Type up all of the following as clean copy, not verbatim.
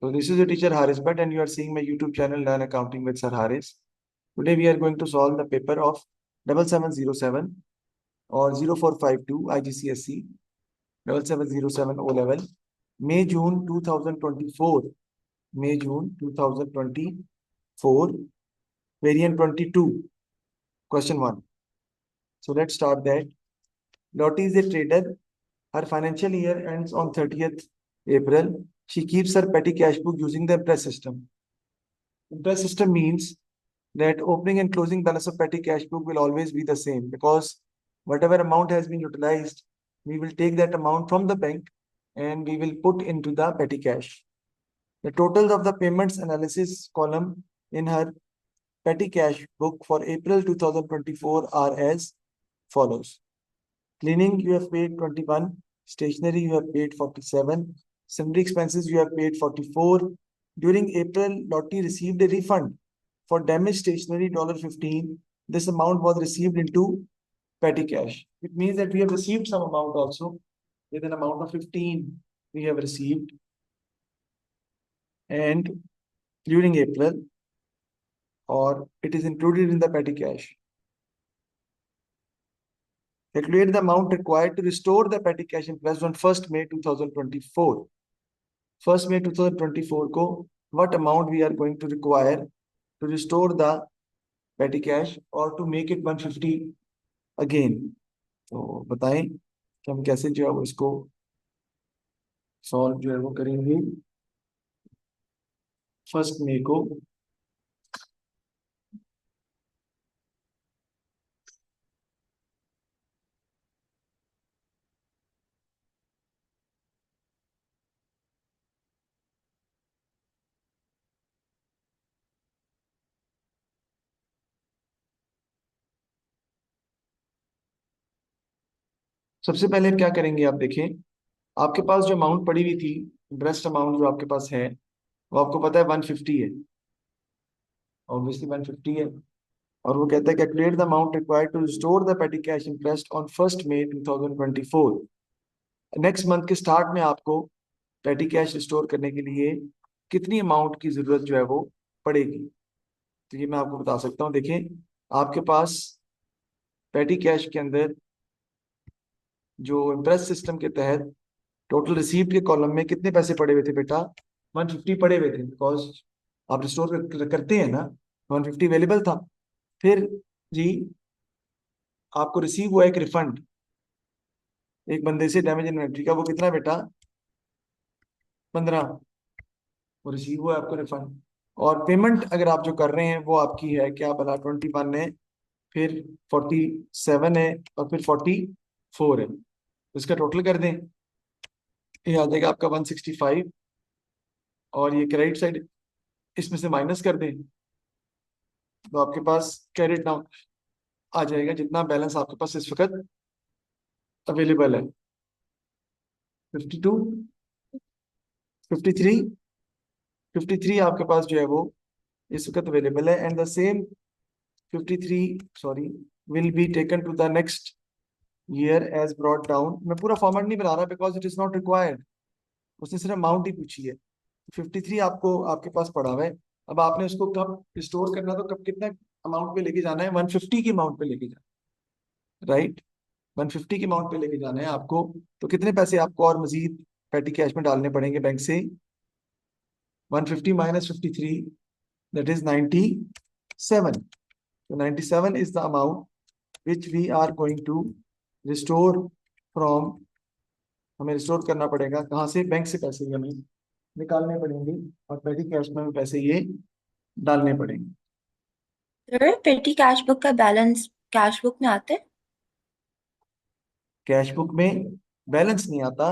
So this is your teacher Haris Bhatt and you are seeing my YouTube channel Learn Accounting with Sir Haris. Today we are going to solve the paper of 7707 or 0452 IGCSE 7707 O level May June 2024 May June 2024 variant 22 question 1. So let's start that. Lottie is a trader. Her financial year ends on 30th April. She keeps her petty cash book using the Impress system. Impress system means that opening and closing balance of petty cash book will always be the same because whatever amount has been utilized, we will take that amount from the bank and we will put into the petty cash. The totals of the payments analysis column in her petty cash book for April 2024 are as follows. Cleaning, you have paid 21. Stationery, you have paid 47. Sundry expenses, you have paid 44. During April, Lottie received a refund for damaged stationery, $15. This amount was received into petty cash. It means that we have received some amount also. With an amount of 15, we have received. And during April, or it is included in the petty cash. Calculate the amount required to restore the petty cash impressed on 1st May 2024. 1st May 2024 को what amount we are going to require to restore the petty cash or to make it 150 again. तो बताएं कि हम कैसे जो है वो इसको सॉल्व जो है वो करेंगे 1st May को. सबसे पहले क्या करेंगे आप देखें, आपके पास जो अमाउंट पड़ी हुई थी, इंटरेस्ट अमाउंट जो आपके पास है वो आपको पता है 150 है, ऑब्वियसली 150 है. और वो कहता है calculate the amount required to restore the petty cash interest on 1st May 2024. Next month के स्टार्ट में आपको पेटी कैश रिस्टोर करने के लिए कितनी अमाउंट की जरूरत जो है वो पड़ेगी. तो ये मैं आपको बता सकता हूँ. देखें, आपके पास पेटी कैश के अंदर जो इंटरेस्ट सिस्टम के तहत टोटल रिसीव्ड के कॉलम में कितने पैसे पड़े हुए थे बेटा, 150 पड़े हुए थे, बिकॉज आप रिस्टोर करते हैं ना, 150 अवेलेबल था. फिर जी आपको रिसीव हुआ एक रिफंड एक बंदे से डैमेज इन्वेंट्री का, वो कितना बेटा, 15. वो रिसीव हुआ आपको रिफंड. और पेमेंट अगर आप जो कर रहे हैं वो आपकी है क्या बना, 21 है, फिर 47 है और फिर 44 है. इसका टोटल कर दें, ये आ जाएगा आपका 165. और ये क्रेडिट साइड इसमें से माइनस कर दें तो आपके पास क्रेडिट डाउन आ जाएगा जितना बैलेंस आपके पास इस वक्त अवेलेबल है. 52, 53, 53 आपके पास जो है वो इस वक्त अवेलेबल है. And the same 53 sorry will be taken to the next year as brought down. मैं पूरा फॉर्मेट नहीं बना रहा because it is not required, उसने सिर्फ अमाउंट ही पूछी है. 53 आपको आपके पास पड़ा हुआ है. अब आपने उसको कब स्टोर करना, तो कब कितना अमाउंट पे लेके जाना है, 150 की अमाउंट पे लेके जाना, राइट. 150 की अमाउंट पे लेके जाना है आपको. तो कितने पैसे आपको और मजीद पेटी कैश में डालने पड़ेंगे बैंक से, 150 minus 53, that is 97. So 97 is the amount which we are going to restore from. हमें रिस्टोर करना पड़ेगा कहाँ से, बैंक से पैसे हमें निकालने पड़ेंगे और पेटी कैश में हमें पैसे ये डालने पड़ेंगे. सर पेटी कैश बुक का बैलेंस कैश बुक में आता है? कैश बुक में बैलेंस नहीं आता,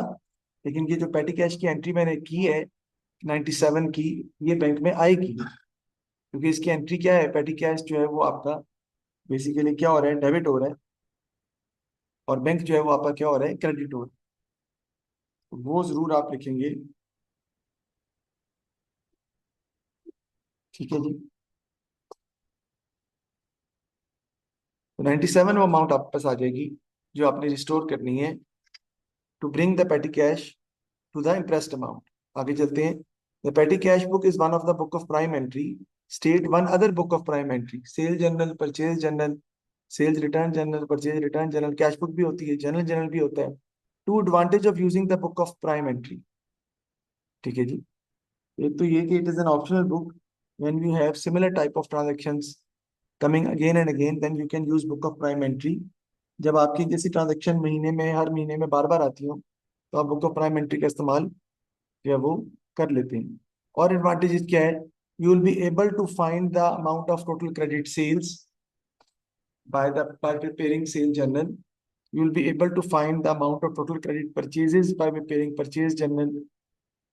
लेकिन ये जो पेटी कैश की एंट्री मैंने की है 97 की, ये बैंक में आएगी क्योंकि इसकी एंट्री क्या है, पेटी कैश जो है वो आपका बेसिकली क्या हो रहा है, डेबिट हो रहा है, और बैंक जो है वो आपका क्या हो रहा है, क्रेडिट हो रहा है. तो वो जरूर आप लिखेंगे, ठीक है जी. तो 97 वो अमाउंट आपके पास आ जाएगी जो आपने रिस्टोर करनी है to bring the petty cash to the imprest amount. आगे चलते हैं. The petty cash book is one of the book of prime entry. State one other book of prime entry. Sale journal, purchase journal, sales return journal, purchase return journal, cash book भी होती है, journal journal भी होता है. Two advantage of using the book of prime entry. ठीक है जी. एक तो ये कि it is an optional book. When you have similar type of transactions coming again and again, then you can use book of prime entry. जब आपकी जैसी transaction महीने में हर महीने में बार बार आती हो तो आप बुक ऑफ प्राइम एंट्री का इस्तेमाल या वो कर लेते हैं. और एडवांटेजेस क्या है? You will be able to find the amount of total credit sales by preparing sale journal. You will be able to find the amount of total credit purchases by preparing purchase journal.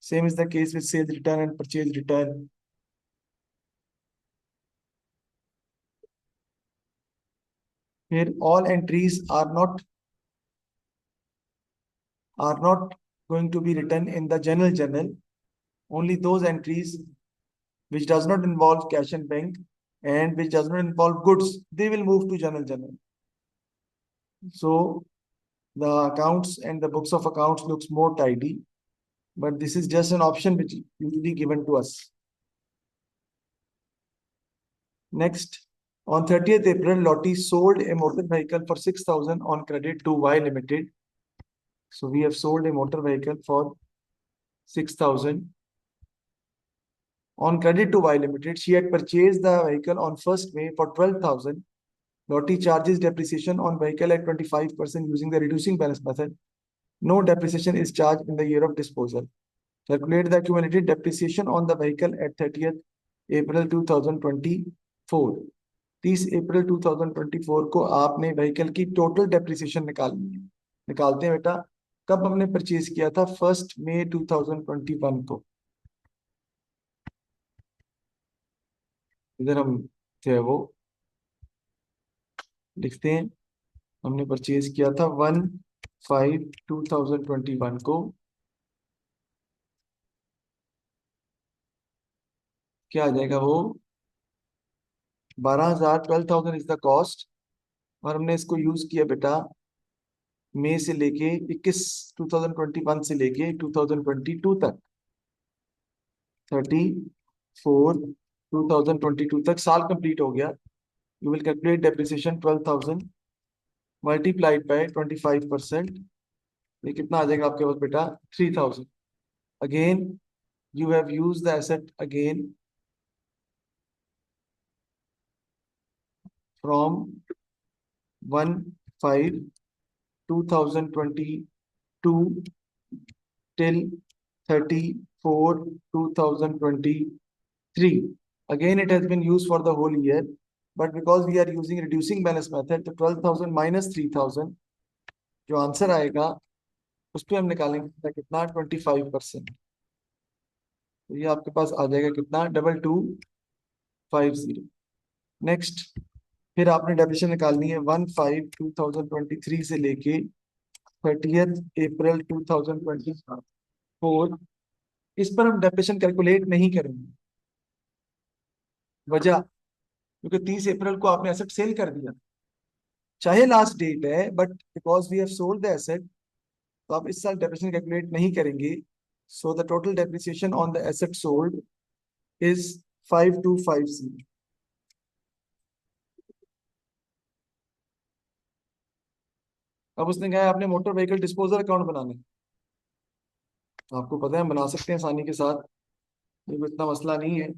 Same is the case with sales return and purchase return. Here all entries are not going to be written in the general journal. Only those entries which does not involve cash and bank and which does not involve goods, they will move to general journal. So the accounts and the books of accounts looks more tidy, but this is just an option which is usually given to us. Next, on 30th April, Lotte sold a motor vehicle for 6,000 on credit to Y Limited. So we have sold a motor vehicle for 6,000 on credit to Y Limited. She had purchased the vehicle on 1st May for 12,000. Lotte charges depreciation on vehicle at 25% using the reducing balance method. No depreciation is charged in the year of disposal. Calculate the cumulative depreciation on the vehicle at 30th April 2024. 30 April 2024 को आपने vehicle की total depreciation निकालनी है. निकालते हैं बेटा. कब हमने परचेज किया था? 1 मई 2021 को. इधर हम थे वो लिखते हैं. हमने परचेज किया था 1/5/2021 को. क्या आ जाएगा वो? 12,000. 12,000 इज द कॉस्ट. और हमने इसको यूज किया बेटा मई से लेके 21 2021 से लेके 2022 तक. 34/2022 तक साल कंप्लीट हो गया. You will calculate depreciation 12,000 multiplied by 25%. ये कितना आ जाएगा आपके पास बेटा? 3,000. Again you have use the asset again from 1/5/2022 till 34/2023. Again, it has been used for the whole year, but because we are using reducing balance method, तो 12,000 minus 3,000 जो answer आएगा उस पर हम निकालेंगे कितना? 25%. तो ये आपके पास आ जाएगा कितना? 2250. नेक्स्ट, फिर आपने डेफिनेशन निकालनी है 1/5/2023 से लेके 30th अप्रैल 2024. इस पर हम डेफिनेशन कैलकुलेट नहीं करेंगे. वजह, क्योंकि 30 अप्रैल को आपने एसेट सेल कर दिया, चाहे लास्ट डेट है, but because we have sold the asset तो आप इस साल डेप्रिसिएशन कैलकुलेट नहीं करेंगे. So the total depreciation on the asset sold is 5250. अब उसने कहा आपने मोटर व्हीकल डिस्पोजल अकाउंट बनाना है. आपको पता है हम बना सकते हैं आसानी के साथ, ये कोई इतना मसला नहीं है.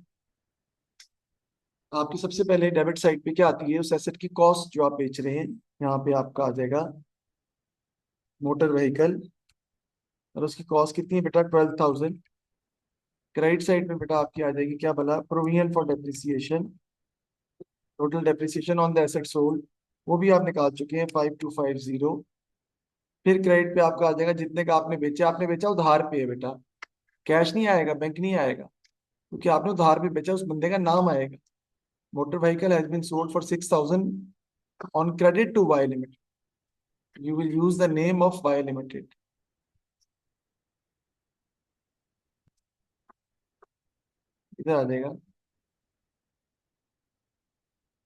आपकी सबसे पहले डेबिट साइड पे क्या आती है? उस एसेट की कॉस्ट जो आप बेच रहे हैं. यहाँ पे आपका आ जाएगा मोटर व्हीकल और उसकी कॉस्ट कितनी है बेटा? 12,000. क्रेडिट साइड पे बेटा आपकी आ जाएगी क्या बोला? Provision for depreciation. Total depreciation on the asset sold वो भी आप निकाल चुके हैं 5250. फिर क्रेडिट पे आपका आ जाएगा जितने का आपने बेचा. आपने बेचा उधार पे है बेटा, कैश नहीं आएगा, बैंक नहीं आएगा, क्योंकि आपने उधार पे बेचा. उस बंदे का नाम आएगा. Motor vehicle has been sold for 6,000 on credit to Y limited. You will use the name of Y limited. इधर आ जाएगा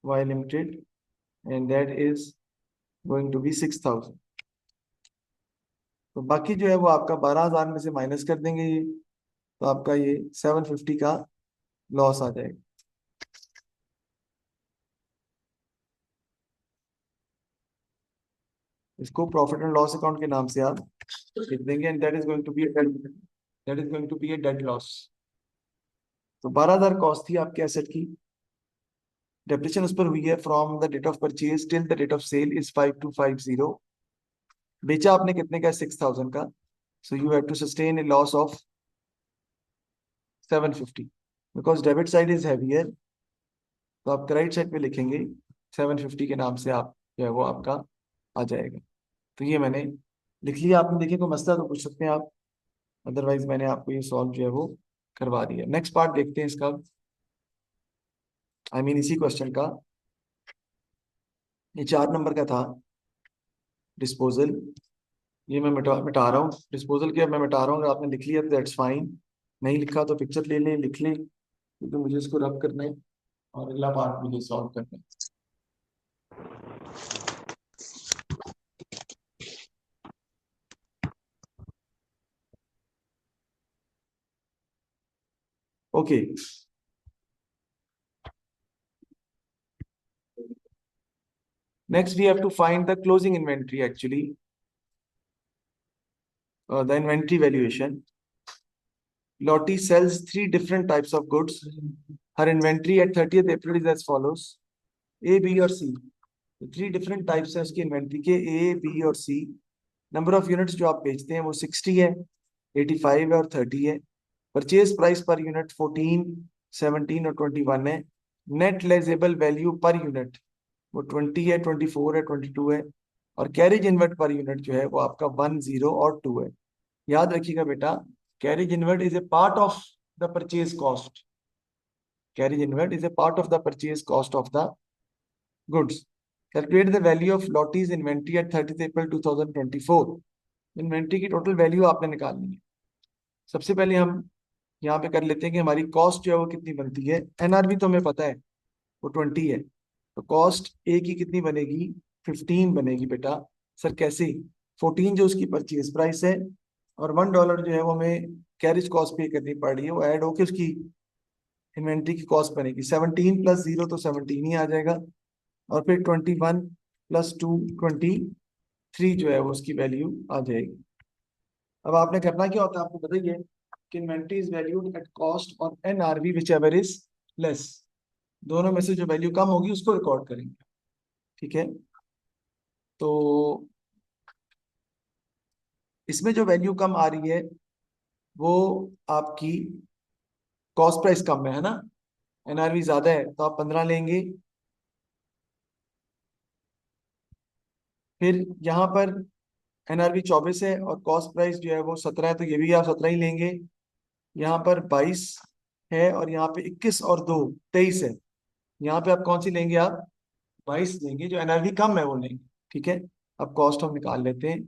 Y limited and that is going to be 6,000. तो बाकी जो है वो आपका 12,000 में से माइनस कर देंगे ये. तो आपका ये 750 का लॉस आ जाएगा। इसको प्रॉफिट एंड लॉस अकाउंट के नाम से आप लिख देंगे, and that is going to be that is going to be a dead loss. तो 12,000 कॉस्ट थी आपके एसेट की, डेप्रिसिएशन उस पर हुई है from the date of purchase till the date of sale is 5250। बेचा आपने कितने का? 6,000 का। So you have to sustain a loss of 750, because debit side is heavier. तो आप राइट साइड पे लिखेंगे 750 के नाम से, आप जो है वो आपका आ जाएगा। तो ये मैंने लिख लिया। आपने देखे कोई मसला तो पूछ सकते हैं आप, अदरवाइज मैंने आपको ये सॉल्व जो है वो करवा दिया। नेक्स्ट पार्ट देखते हैं इसका, इसी क्वेश्चन का। ये 4 नंबर का था, डिस्पोजल। ये मैं मिटा मिटा रहा हूँ डिस्पोजल के, अब मैं मिटा रहा हूँ। अगर आपने लिख लिया तो दैट्स फाइन, नहीं लिखा तो पिक्चर ले लें, लिख लें, क्योंकि मुझे इसको रब करना है और अगला पार्ट मुझे सॉल्व करना है। Okay, next we have to find the closing inventory actually, the inventory valuation. Lottie sells 3 different types of goods. Her inventory at 30th April is as follows: A, B और C। 3 different types है उसकी inventory के, A, B और C। Number of units जो आप बेचते हैं वो 60 है, 85 है और 30 है। परचेज प्राइस पर यूनिट 14, 17 और 21 है। नेट लेजेबल वैल्यू पर यूनिट वो 20 है, 24 है, 22 है। और कैरेज इनवर्ट पर यूनिट जो है वो आपका 1, 0 और 2 है। याद रखिएगा बेटा, carriage inward is a part of the purchase cost. Carriage inward is a part of the purchase cost of the goods. Calculate the value of Lottie's inventory at 30 April 2024। Inventory की टोटल वैल्यू आपने निकालनी है। सबसे पहले हम यहाँ पे कर लेते हैं कि हमारी कॉस्ट जो है वो कितनी बनती है। एनआरवी तो हमें पता है वो 20 है, तो कॉस्ट ए की कितनी बनेगी? 15 बनेगी बेटा। सर कैसे? 14 जो उसकी परचेज प्राइस है, और $1 जो है वो हमें कैरेज कॉस्ट पे करनी पड़ रही है, वो ऐड होके उसकी इन्वेंट्री की कॉस्ट बनेगी। 17 प्लस 0 तो 17 ही आ जाएगा, और फिर 21 प्लस 2 23 जो है वो उसकी वैल्यू आ जाएगी। अब आपने करना क्या होता है आपको बताइए कि inventory is valued at cost और NRV whichever is less. दोनों में से जो वैल्यू कम होगी उसको रिकॉर्ड करेंगे। ठीक है, तो इसमें जो वैल्यू कम आ रही है वो आपकी कॉस्ट प्राइस कम है ना। एनआरवी ज्यादा है तो आप 15 लेंगे। फिर यहाँ पर एनआरवी 24 है और कॉस्ट प्राइस जो है वो 17 है, तो ये भी आप 17 ही लेंगे। यहाँ पर 22 है और यहाँ पे 21 और 2 23 है। यहाँ पे आप कौन सी लेंगे? आप 22 लेंगे, जो एनआरवी कम है वो लेंगे। ठीक है, अब कॉस्ट हम निकाल लेते हैं।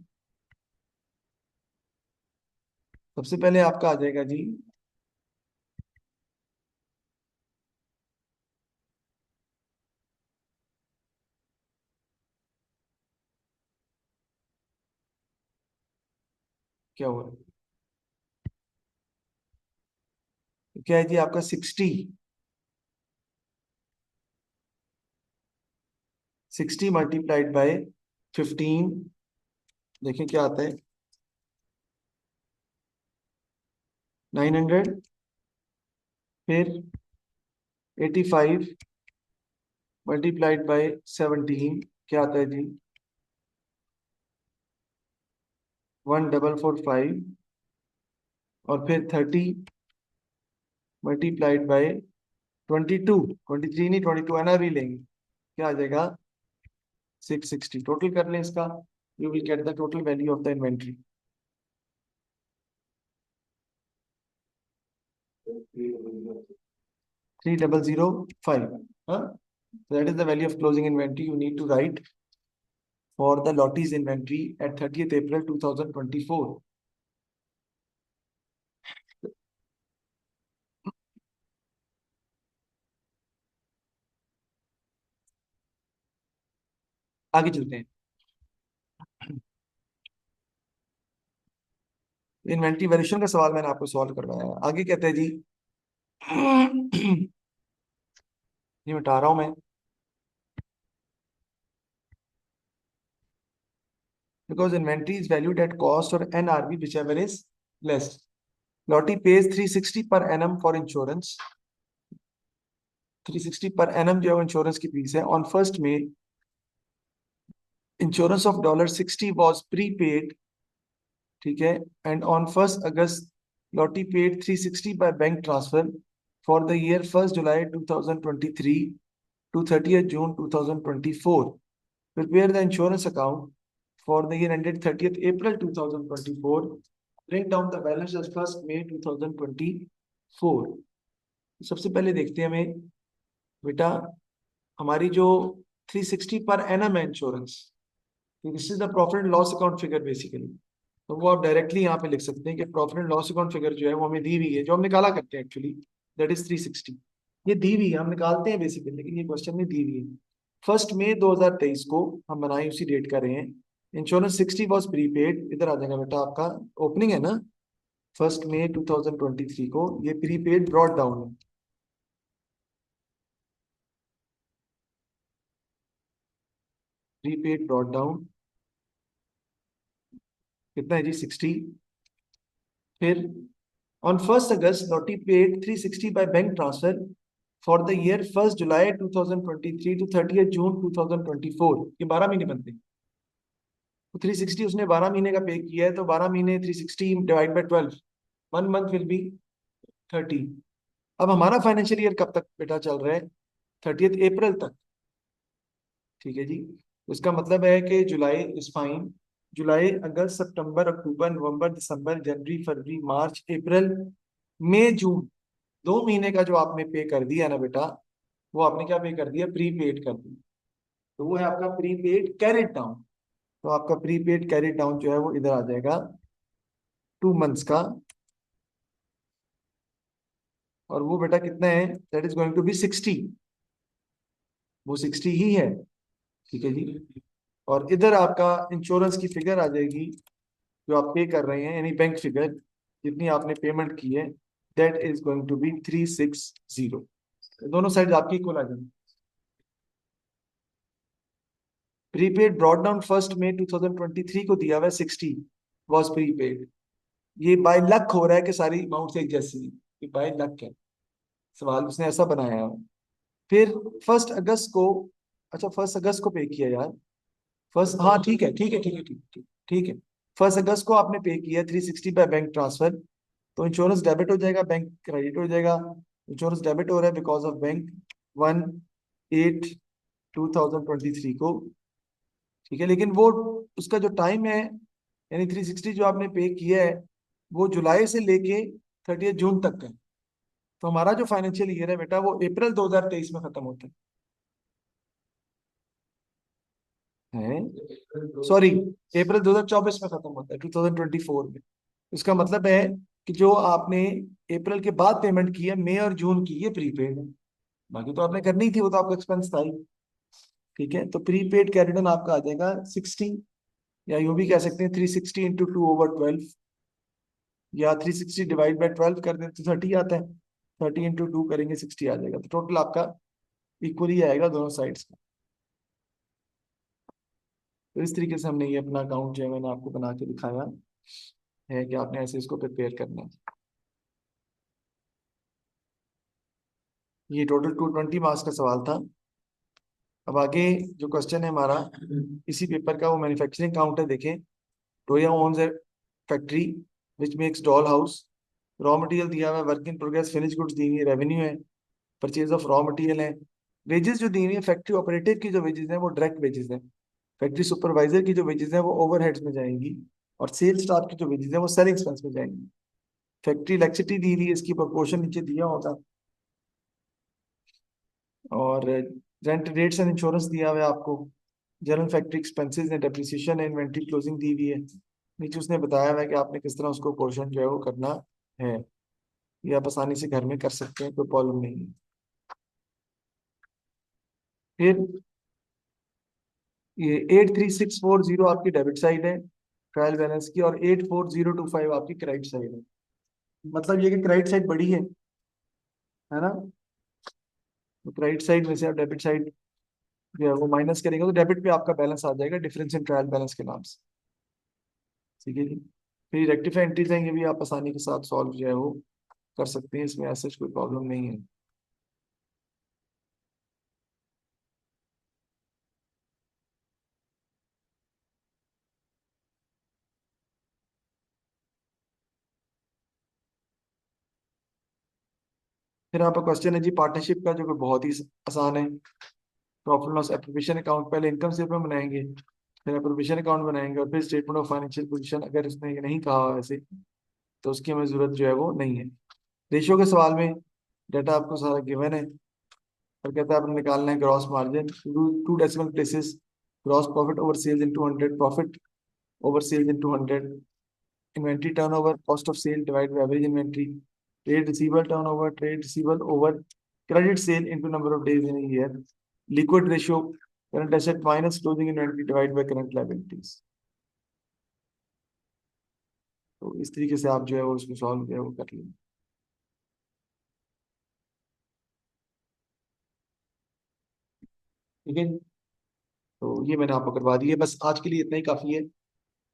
सबसे पहले आपका आ जाएगा जी, क्या हुआ, क्या है जी आपका 60 मल्टीप्लाइड बाय 15। देखिए क्या आता है, 900। फिर 85 मल्टीप्लाइड बाय 17 क्या आता है जी? 1445। और फिर 30 मल्टीप्लाइड बाय 22, 23 नहीं 22 है ना, अभी लेंगे, क्या आ जाएगा? 660। टोटल कर लें इसका, you will get the total value of the inventory. 3005। हाँ, that is the value of closing inventory you need to write for the Lottie's inventory at 30th April 2024। आगे चलते हैं। इन्वेंट्री वेरिएशन का सवाल मैंने आपको सॉल्व करवाया है। आगे कहते हैं जी ये मिटा रहा हूं मैं, because inventory is valued at cost और NRV whichever is less. Lottie page 360 पर एनम फॉर इंश्योरेंस, 360 पर एनम जो इंश्योरेंस की फीस है। ऑन फर्स्ट में insurance of $60 was pre paid, ठीक है, and on 1 August लॉटी paid 360 by bank transfer for the year 1 जुलाई 2023 to 30th June 2024. Prepare the insurance account for the year ended 30th April 2024. Bring down the balance as 1st May 2024. सबसे पहले देखते हैं हमें बेटा हमारी जो 360 पर एनम है insurance, this is the profit and loss account figure basically. तो वो आप डायरेक्टली यहाँ पे लिख सकते हैं कि profit and loss account figure जो है वो हमें दी हुई है, जो हम निकाला करते हैं एक्चुअली, दैट इज 360। ये दी हुई है, हम निकालते हैं बेसिकली, लेकिन ये क्वेश्चन में दी हुई है। 1 मई 2023 को हम बनाए उसी डेट का रहे हैं। इंश्योरेंस 60 वॉज प्रीपेड, इधर आ जाएगा बेटा आपका, ओपनिंग है ना, 1 मई 2023 को ये प्रीपेड ब्रॉड डाउन है। प्रीपेड ब्रॉड डाउन कितना है जी, 60। फिर ऑन 1 अगस्त नोटी paid 360 by bank transfer for the year 1 जुलाई 2023 टू 30th June 2024। ये 12 महीने बनते हैं, तो 360 उसने 12 महीने का पे किया है, तो 12 महीने 360 divide by 12, 1 month will be 30। अब हमारा फाइनेंशियल ईयर कब तक बेटा चल रहा है, 30th अप्रैल तक, ठीक है जी। उसका मतलब है कि जुलाई इज फाइन, जुलाई अगस्त सितंबर अक्टूबर नवंबर दिसंबर जनवरी फरवरी मार्च अप्रैल मई जून, 2 महीने का जो आपने पे कर दिया ना बेटा, वो आपने क्या पे कर दिया, प्रीपेड कर दिया। तो वो है आपका प्रीपेड कैरिड डाउन। तो आपका प्रीपेड कैरिड डाउन जो है वो इधर आ जाएगा 2 मंथ्स का, और वो बेटा कितना है, that is going to be 60। वो 60 ही है, ठीक है जी। और इधर आपका इंश्योरेंस की फिगर आ जाएगी जो आप पे कर रहे हैं, यानी बैंक फिगर जितनी आपने पेमेंट की है, that is going to be 360। दोनों साइड आपकी इक्वल आ जाएंगी। प्रीपेड ब्रॉड डाउन 1 मई 2023 को दिया हुआ है 60 वॉज प्रीपेड। ये बाय लक हो रहा है कि सारी अमाउंट एक जैसी है, ये बाय लक है, सवाल उसने ऐसा बनाया है। फिर 1 अगस्त को, अच्छा 1 अगस्त को पे किया यार, फर्स्ट, हाँ ठीक है ठीक है ठीक है ठीक ठीक ठीक है। 1 अगस्त को आपने पे किया 360 बाय बैंक ट्रांसफर, तो इंश्योरेंस डेबिट हो जाएगा, बैंक क्रेडिट हो जाएगा। इंश्योरेंस डेबिट हो रहा है बिकॉज ऑफ बैंक 1/8/2023 को, ठीक है। लेकिन वो उसका जो टाइम है, यानी 360 जो आपने पे किया है, वो जुलाई से लेके 30th जून तक है। तो हमारा जो फाइनेंशियल ईयर है बेटा वो अप्रैल 2023 में खत्म होता है, सॉरी अप्रैल 2024 में खत्म होता है, 2024 में। इसका मतलब है कि जो आपने अप्रैल के बाद पेमेंट की है, मई और जून की, ये प्रीपेड है। बाकी तो आपने करनी थी, वो तो आपका एक्सपेंस था ही, ठीक है। तो प्रीपेड कैरिडन आपका आ जाएगा 60, या यूं भी कह सकते हैं 360 इंटू 2/12, या 360 डिवाइड बाई 12 कर दें तो 30 आता है, 30 इंटू 2 करेंगे 60 आ जाएगा। तो टोटल आपका इक्वली आएगा दोनों साइड्स का। तो इस तरीके से हमने ये अपना अकाउंट जो है मैंने आपको बना के दिखाया है कि आपने ऐसे इसको प्रिपेयर करना है। ये टोटल 220 मार्क्स का सवाल था। अब आगे जो क्वेश्चन है हमारा इसी पेपर का, वो मैन्युफैक्चरिंग काउंट है। देखें, Toyota owns a factory which makes doll house. Raw material दिया हुआ है, work in progress, finish goods दी हुई है, रेवेन्यू है, परचेज ऑफ रॉ मटेरियल है। वेजेस जो दी हुई है, फैक्ट्री ऑपरेटिव की जो वेजेस है वो डायरेक्ट वेजेस है, फैक्ट्री सुपरवाइजर की जो वेजेस है वो ओवरहेड्स में जाएंगी, और सेल्स स्टाफ की जो वेजेस है वो सेलिंग एक्सपेंस में जाएंगी। फैक्ट्री इलेक्ट्रिसिटी दी हुई है, इसकी प्रोपोर्शन नीचे दिया होगा, और रेंट रेट्स एंड इंश्योरेंस दिया हुआ है आपको। जनरल फैक्ट्री एक्सपेंसेस है, डेप्रिसिएशन है, इन्वेंट्री क्लोजिंग दी हुई है। नीचे उसने बताया हुआ है कि आपने किस तरह उसको पोर्शन जो है वो करना है। ये आप आसानी से घर में कर सकते हैं, कोई प्रॉब्लम नहीं है। फिर ये 83640 आपकी डेबिट साइड है, ट्रायल बैलेंस की, और 84025 आपकी क्रेडिट साइड है। मतलब ये कि क्रेडिट साइड बड़ी है ना। तो क्रेडिट साइड में से आप डेबिट साइड जो है वो माइनस करेंगे तो डेबिट पे आपका बैलेंस आ जाएगा डिफरेंस इन ट्रायल बैलेंस के नाम से। ठीक है जी। फिर रेक्टिफाई एंट्रीज हैं, ये भी आप आसानी के साथ सॉल्व जो है वो कर सकते हैं, इसमें ऐसा कोई प्रॉब्लम नहीं है। फिर यहाँ पर क्वेश्चन है जी पार्टनरशिप का, जो कि बहुत ही आसान है। प्रॉफिट लॉस एप्रोप्रिएशन अकाउंट, पहले इनकम स्टेटमेंट बनाएंगे, फिर एप्रोप्रिएशन अकाउंट बनाएंगे, और फिर स्टेटमेंट ऑफ फाइनेंशियल पोजीशन। अगर उसने ये नहीं कहा वैसे तो उसकी हमें जरूरत जो है वो नहीं है। रेशियो के सवाल में डाटा आपको सारा गिवन है, और कहता है आपने निकालना है gross margin two decimal places, gross profit over sales into 100, profit over sales into 100, inventory turnover, cost of sale divide by average inventory, trade receivable turnover, trade receivable over credit sale into number of days in a year, liquid ratio, current asset minus closing inventory divide by current liabilities. तो इस तरीके से आप जो है वो उसको solve जो है वो कर लेंगे। ठीक है। तो ये मैंने आपको करवा दी है, बस आज के लिए इतना ही काफी है।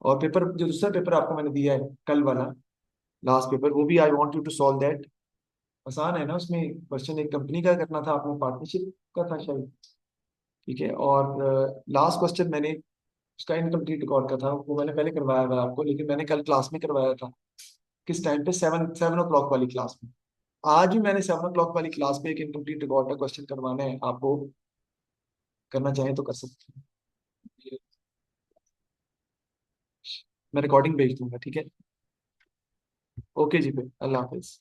और पेपर, जो दूसरा पेपर आपको मैंने दिया है कल वाला, लास्ट पेपर, वो भी I want you to solve that. आसान है ना, उसमें क्वेश्चन एक कंपनी का करना था, आपने पार्टनरशिप का था शायद। ठीक है। और लास्ट क्वेश्चन मैंने उसका इनकम्प्लीट रिकॉर्ड का था, वो मैंने पहले करवाया था आपको, लेकिन मैंने कल क्लास में करवाया था। किस टाइम पे? 7 7 o'clock वाली क्लास में। आज भी मैंने 7 o'clock वाली क्लास में एक इनकम्प्लीट रिकॉर्ड का क्वेश्चन करवाना है आपको, करना चाहें तो कर सकते हैं। मैं रिकॉर्डिंग भेज दूंगा, ठीक है। ओके जी, फिर अल्लाह हाफिज।